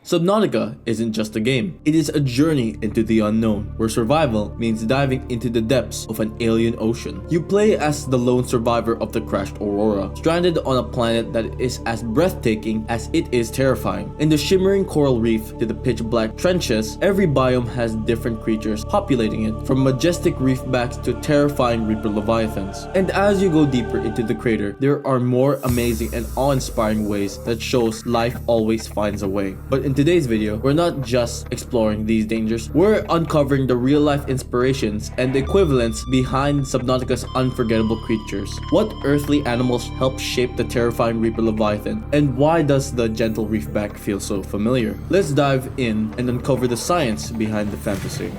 Subnautica isn't just a game, it is a journey into the unknown, where survival means diving into the depths of an alien ocean. You play as the lone survivor of the crashed Aurora, stranded on a planet that is as breathtaking as it is terrifying. In the shimmering coral reef to the pitch-black trenches, every biome has different creatures populating it, from majestic reefbacks to terrifying reaper leviathans. And as you go deeper into the crater, there are more amazing and awe-inspiring ways that shows life always finds a way. But in today's video, we're not just exploring these dangers, we're uncovering the real-life inspirations and equivalents behind Subnautica's unforgettable creatures. What earthly animals help shape the terrifying reaper leviathan, and why does the gentle reefback feel so familiar? Let's dive in and uncover the science behind the fantasy.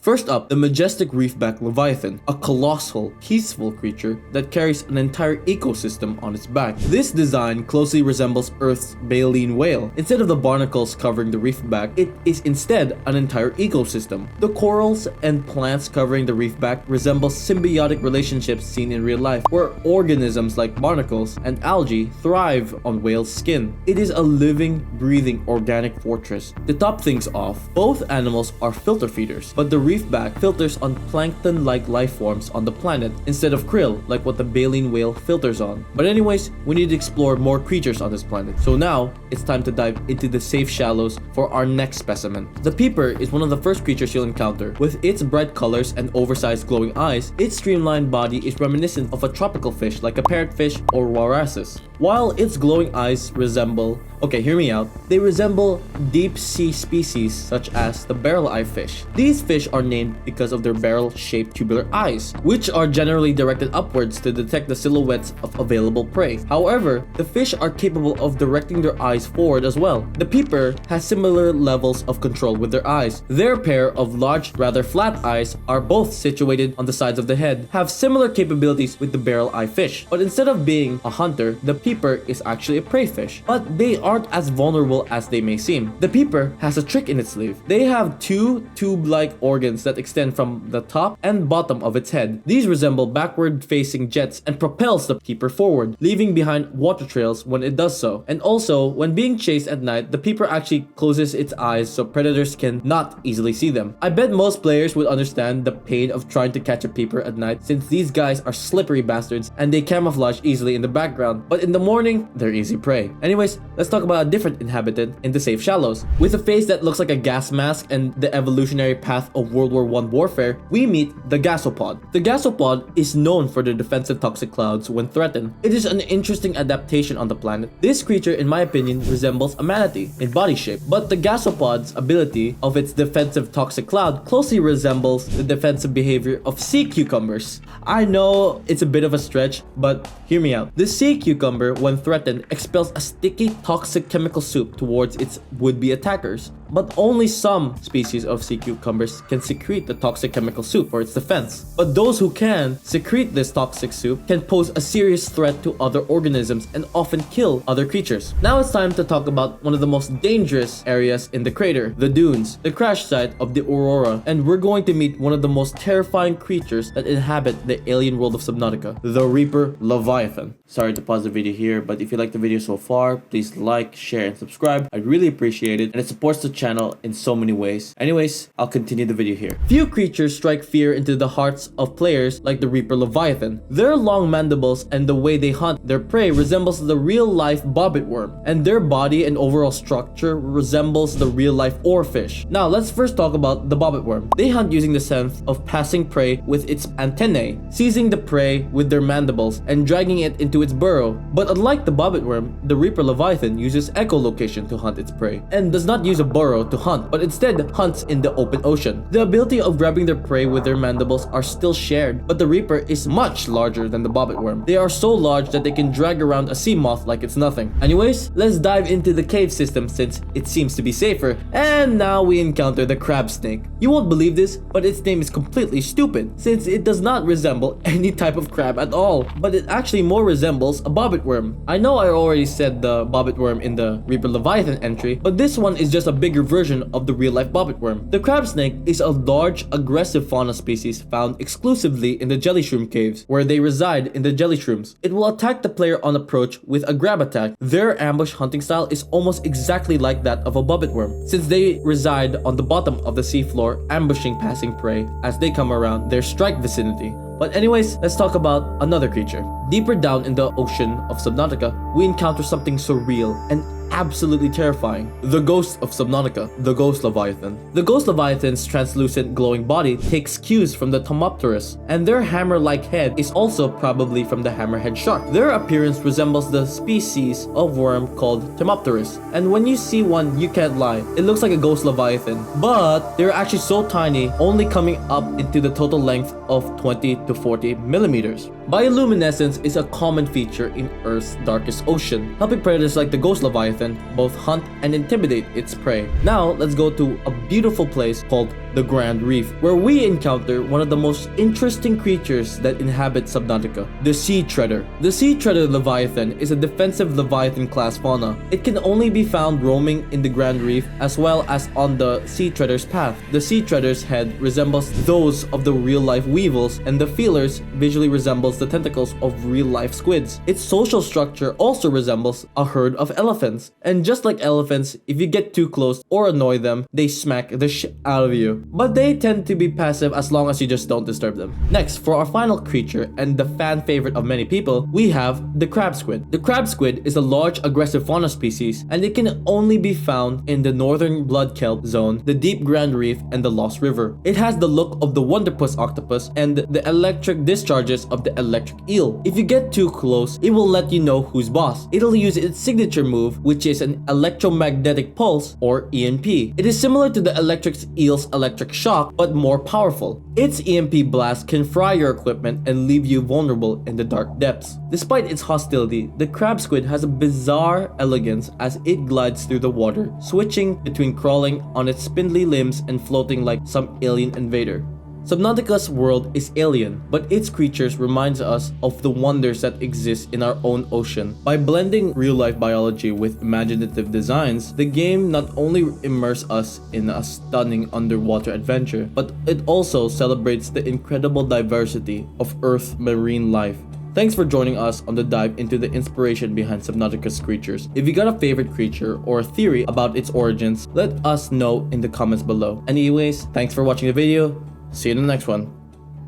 First up, the majestic reefback leviathan, a colossal, peaceful creature that carries an entire ecosystem on its back. This design closely resembles Earth's baleen whale. Instead of the barnacles covering the reefback, it is instead an entire ecosystem. The corals and plants covering the reefback resemble symbiotic relationships seen in real life, where organisms like barnacles and algae thrive on whale skin. It is a living, breathing, organic fortress. To top things off, both animals are filter feeders, but the reefback filters on plankton-like life forms on the planet instead of krill, like what the baleen whale filters on. But anyways, we need to explore more creatures on this planet. So now, it's time to dive into the safe shallows for our next specimen. The Peeper is one of the first creatures you'll encounter. With its bright colors and oversized glowing eyes, its streamlined body is reminiscent of a tropical fish like a parrotfish or walruses. While its glowing eyes resemble, hear me out, they resemble deep sea species such as the barrel-eye fish. These fish are named because of their barrel-shaped tubular eyes, which are generally directed upwards to detect the silhouettes of available prey. However, the fish are capable of directing their eyes forward as well. The Peeper has similar levels of control with their eyes. Their pair of large, rather flat eyes are both situated on the sides of the head, have similar capabilities with the barrel-eye fish. But instead of being a hunter, the Peeper is actually a prey fish. But they aren't as vulnerable as they may seem. The Peeper has a trick in its sleeve. They have two tube-like organs that extend from the top and bottom of its head. These resemble backward-facing jets and propels the Peeper forward, leaving behind water trails when it does so. And also, when being chased at night, the Peeper actually closes its eyes so predators can not easily see them. I bet most players would understand the pain of trying to catch a Peeper at night, since these guys are slippery bastards and they camouflage easily in the background, but in the morning, they're easy prey. Anyways, let's talk about a different inhabitant in the safe shallows. With a face that looks like a gas mask and the evolutionary path of World War I warfare, we meet the Gasopod. The Gasopod is known for their defensive toxic clouds when threatened. It is an interesting adaptation on the planet. This creature, in my opinion, resembles a manatee in body shape, but the Gasopod's ability of its defensive toxic cloud closely resembles the defensive behavior of sea cucumbers. I know it's a bit of a stretch, but hear me out. The sea cucumber, when threatened, expels a sticky, toxic chemical soup towards its would-be attackers. But only some species of sea cucumbers can secrete the toxic chemical soup for its defense. But those who can secrete this toxic soup can pose a serious threat to other organisms and often kill other creatures. Now it's time to talk about one of the most dangerous areas in the crater, the dunes, the crash site of the Aurora. And we're going to meet one of the most terrifying creatures that inhabit the alien world of Subnautica, the reaper leviathan. Sorry to pause the video here, but if you like the video so far, please like, share, and subscribe. I'd really appreciate it, and it supports the channel in so many ways. Anyways, I'll continue the video here. Few creatures strike fear into the hearts of players like the reaper leviathan. Their long mandibles and the way they hunt their prey resembles the real-life bobbit worm, and their body and overall structure resembles the real-life oarfish. Now, let's first talk about the bobbit worm. They hunt using the sense of passing prey with its antennae, seizing the prey with their mandibles and dragging it into its burrow. But unlike the bobbit worm, the reaper leviathan uses echolocation to hunt its prey, and does not use a burrow to hunt, but instead hunts in the open ocean. The ability of grabbing their prey with their mandibles are still shared, but the reaper is much larger than the bobbit worm. They are so large that they can drag around a sea moth like it's nothing. Anyways, let's dive into the cave system since it seems to be safer. And now we encounter the crab snake. You won't believe this, but its name is completely stupid, since it does not resemble any type of crab at all, but it actually more resembles a bobbit worm. I know I already said the bobbit worm in the reaper leviathan entry, but this one is just a bigger bigger version of the real-life bobbit worm. The crab snake is a large, aggressive fauna species found exclusively in the jelly shroom caves, where they reside in the jelly shrooms. It will attack the player on approach with a grab attack. Their ambush hunting style is almost exactly like that of a bobbit worm, since they reside on the bottom of the seafloor, ambushing passing prey as they come around their strike vicinity. But anyways, let's talk about another creature. Deeper down in the ocean of Subnautica, we encounter something surreal and absolutely terrifying. The ghost of Subnautica, the ghost leviathan. The ghost leviathan's translucent glowing body takes cues from the Tomopterus, and their hammer-like head is also probably from the hammerhead shark. Their appearance resembles the species of worm called Tomopterus, and when you see one, you can't lie, it looks like a ghost leviathan, but they're actually so tiny, only coming up into the total length of 20 to 40 millimeters. Bioluminescence is a common feature in Earth's darkest ocean, helping predators like the ghost leviathan both hunt and intimidate its prey. Now, let's go to a beautiful place called the Grand Reef, where we encounter one of the most interesting creatures that inhabit Subnautica, the sea treader. The sea treader leviathan is a defensive leviathan class fauna. It can only be found roaming in the Grand Reef as well as on the sea treader's path. The sea treader's head resembles those of the real-life weevils, and the feelers visually resembles the tentacles of real-life squids. Its social structure also resembles a herd of elephants, and just like elephants, if you get too close or annoy them, they smack the shit out of you. But they tend to be passive as long as you just don't disturb them. Next, for our final creature and the fan favorite of many people, we have the crab squid. The crab squid is a large aggressive fauna species, and it can only be found in the northern blood kelp zone, the deep Grand Reef, and the Lost River. It has the look of the wonderpuss octopus and the electric discharges of the electric eel. If you get too close, it will let you know who's boss. It'll use its signature move, which is an electromagnetic pulse, or EMP. It is similar to the electric eel's electric shock, but more powerful. Its EMP blast can fry your equipment and leave you vulnerable in the dark depths. Despite its hostility, the crab squid has a bizarre elegance as it glides through the water, switching between crawling on its spindly limbs and floating like some alien invader. Subnautica's world is alien, but its creatures reminds us of the wonders that exist in our own ocean. By blending real-life biology with imaginative designs, the game not only immerses us in a stunning underwater adventure, but it also celebrates the incredible diversity of Earth's marine life. Thanks for joining us on the dive into the inspiration behind Subnautica's creatures. If you got a favorite creature or a theory about its origins, let us know in the comments below. Anyways, thanks for watching the video. See you in the next one.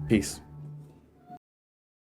Peace.